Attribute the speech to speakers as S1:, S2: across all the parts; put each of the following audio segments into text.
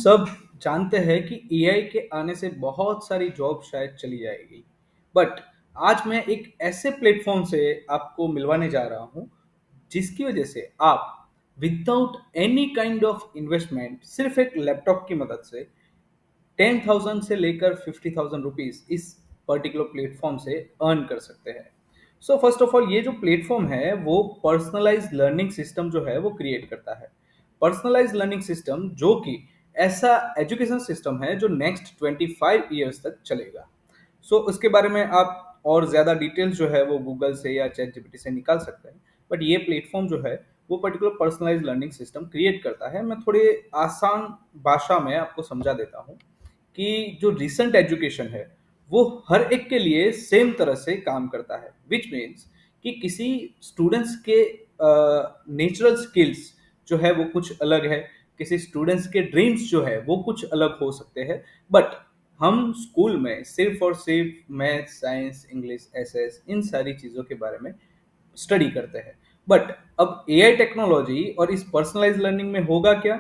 S1: सब जानते हैं कि एआई के आने से बहुत सारी जॉब शायद चली जाएगी। बट आज मैं एक ऐसे प्लेटफॉर्म से आपको मिलवाने जा रहा हूँ जिसकी वजह से आप without any kind of investment सिर्फ एक लैपटॉप की मदद से 10,000 से लेकर 50,000 रुपीज इस पर्टिकुलर प्लेटफॉर्म से अर्न कर सकते हैं। सो फर्स्ट ऑफ ऑल ये जो प्लेटफॉर्म है वो पर्सनलाइज लर्निंग सिस्टम जो है वो क्रिएट करता है। पर्सनलाइज लर्निंग सिस्टम जो कि ऐसा एजुकेशन सिस्टम है जो नेक्स्ट 25 ईयर्स तक चलेगा। सो उसके बारे में आप और ज़्यादा डिटेल्स जो है वो गूगल से या चैट जीपीटी से निकाल सकते हैं। बट ये प्लेटफॉर्म जो है वो particular personalise learning system create करता है। मैं थोड़े आसान भाषा में आपको समझा देता हूँ कि जो रिसेंट एजुकेशन है वो हर एक के लिए सेम तरह से काम करता है, विच मीन्स कि किसी स्टूडेंट्स के नेचुरल स्किल्स जो है वो कुछ अलग है, किसी स्टूडेंट्स के ड्रीम्स जो है वो कुछ अलग हो सकते हैं। बट हम स्कूल में सिर्फ और सिर्फ मैथ, साइंस, इंग्लिश, एसएस इन सारी चीज़ों के बारे में स्टडी करते हैं। बट अब एआई टेक्नोलॉजी और इस पर्सनलाइज लर्निंग में होगा क्या?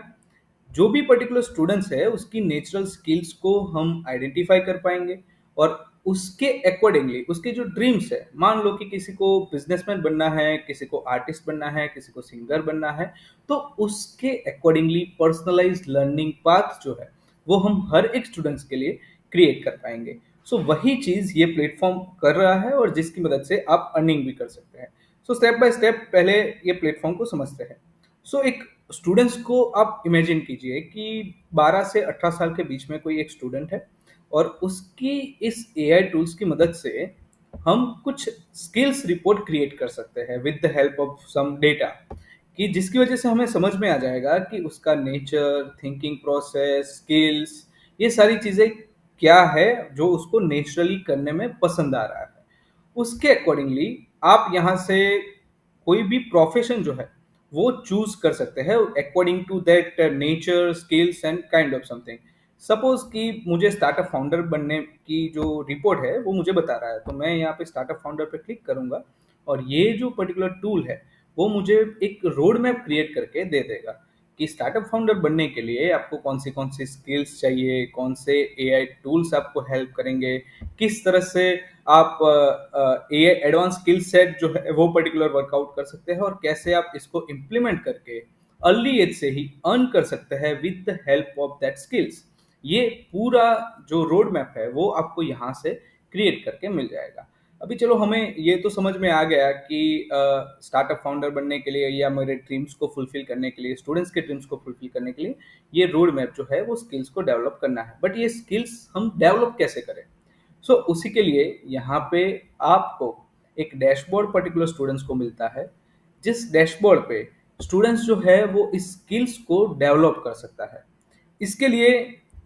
S1: जो भी पर्टिकुलर स्टूडेंट्स है उसकी नेचुरल स्किल्स को हम आइडेंटिफाई कर पाएंगे और उसके अकॉर्डिंगली उसके जो ड्रीम्स है, मान लो कि किसी को बिजनेसमैन बनना है, किसी को आर्टिस्ट बनना है, किसी को सिंगर बनना है, तो उसके अकॉर्डिंगली पर्सनलाइज लर्निंग पाथ जो है वो हम हर एक स्टूडेंट्स के लिए क्रिएट कर पाएंगे। सो वही चीज ये प्लेटफॉर्म कर रहा है और जिसकी मदद से आप अर्निंग भी कर सकते हैं। सो स्टेप बाय स्टेप पहले ये प्लेटफॉर्म को समझते हैं। सो एक स्टूडेंट्स को आप इमेजिन कीजिए कि 12 से 18 साल के बीच में कोई एक स्टूडेंट है और उसकी इस एआई टूल्स की मदद से हम कुछ स्किल्स रिपोर्ट क्रिएट कर सकते हैं with the help of some data, कि जिसकी वजह से हमें समझ में आ जाएगा कि उसका नेचर, थिंकिंग प्रोसेस, स्किल्स, ये सारी चीज़ें क्या है जो उसको नेचुरली करने में पसंद आ रहा है। उसके अकॉर्डिंगली आप यहाँ से कोई भी प्रोफेशन जो है वो चूज कर सकते हैं according to that nature, skills and kind of something. Suppose कि मुझे स्टार्टअप फाउंडर बनने की जो रिपोर्ट है वो मुझे बता रहा है, तो मैं यहाँ पे स्टार्टअप फाउंडर पे क्लिक करूंगा और ये जो पर्टिकुलर टूल है वो मुझे एक रोड मैप क्रिएट करके दे देगा कि स्टार्टअप फाउंडर बनने के लिए आपको कौन सी स्किल्स चाहिए, कौन से एआई टूल्स आपको हेल्प करेंगे, किस तरह से आप एआई एडवांस स्किल सेट जो है वो पर्टिकुलर वर्कआउट कर सकते हैं और कैसे आप इसको इम्प्लीमेंट करके अर्ली एज से ही अर्न कर सकते हैं with the help of that skills. ये पूरा जो रोड मैप है वो आपको यहाँ से क्रिएट करके मिल जाएगा। अभी चलो हमें ये तो समझ में आ गया कि स्टार्टअप फाउंडर बनने के लिए या मेरे ड्रीम्स को फुलफिल करने के लिए, स्टूडेंट्स के ड्रीम्स को फुलफिल करने के लिए ये रोड मैप जो है वो स्किल्स को डेवलप करना है। बट ये स्किल्स हम डेवलप कैसे करें? उसी के लिए यहाँ पे आपको एक डैशबोर्ड पर्टिकुलर स्टूडेंट्स को मिलता है, जिस डैशबोर्ड पे स्टूडेंट्स जो है वो इस स्किल्स को डेवलप कर सकता है। इसके लिए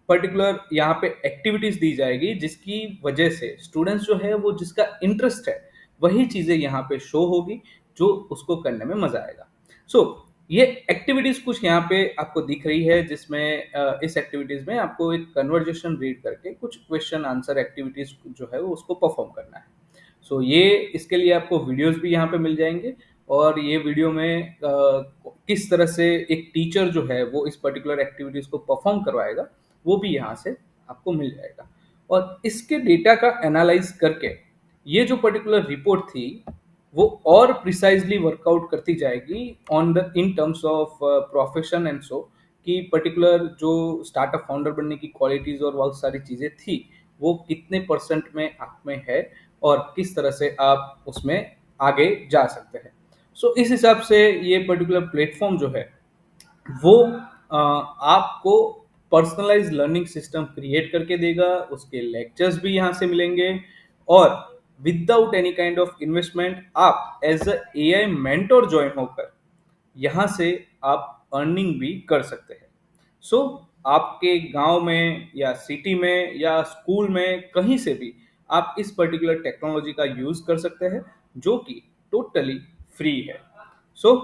S1: पर्टिकुलर यहाँ पे एक्टिविटीज दी जाएगी जिसकी वजह से स्टूडेंट्स जो है वो जिसका इंटरेस्ट है वही चीजें यहाँ पे शो होगी जो उसको करने में मजा आएगा। सो ये एक्टिविटीज कुछ यहाँ पे आपको दिख रही है जिसमें इस एक्टिविटीज में आपको एक कन्वर्जेशन रीड करके कुछ क्वेश्चन आंसर एक्टिविटीज जो है वो उसको परफॉर्म करना है। ये इसके लिए आपको वीडियोस भी यहाँ पे मिल जाएंगे और ये वीडियो में किस तरह से एक टीचर जो है वो इस पर्टिकुलर एक्टिविटीज को परफॉर्म करवाएगा वो भी यहाँ से आपको मिल जाएगा। और इसके डेटा का एनालाइज करके ये जो पर्टिकुलर रिपोर्ट थी वो और प्रिसाइजली वर्कआउट करती जाएगी on the in terms of profession and so, कि पर्टिकुलर जो स्टार्टअप फाउंडर बनने की क्वालिटीज और बहुत सारी चीज़ें थी वो कितने परसेंट में आप में है और किस तरह से आप उसमें आगे जा सकते हैं। इस हिसाब से ये पर्टिकुलर प्लेटफॉर्म जो है वो आपको पर्सनलाइज लर्निंग सिस्टम क्रिएट करके देगा। उसके लेक्चर्स भी यहाँ से मिलेंगे और without any kind of investment आप as a AI mentor join होकर यहाँ से आप अर्निंग भी कर सकते हैं। आपके गांव में या सिटी में या स्कूल में कहीं से भी आप इस पर्टिकुलर टेक्नोलॉजी का यूज कर सकते हैं जो कि टोटली फ्री है। सो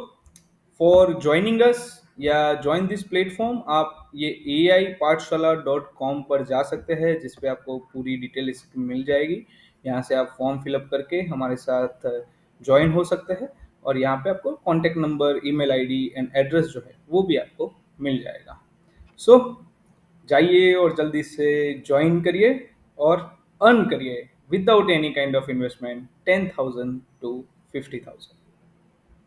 S1: फॉर ज्वाइनिंग अस या ज्वाइन दिस प्लेटफॉर्म आप ये AIPathshala.com पर जा सकते हैं जिसपे आपको पूरी डिटेल इसकी मिल जाएगी। यहाँ से आप फॉर्म फिलअप करके हमारे साथ ज्वाइन हो सकते हैं और यहाँ पे आपको contact number, email ID and address जो है वो भी आपको मिल जाएगा। सो जाइए और जल्दी से ज्वाइन करिए और अर्न करिए without any kind of investment 10,000 to 50,000।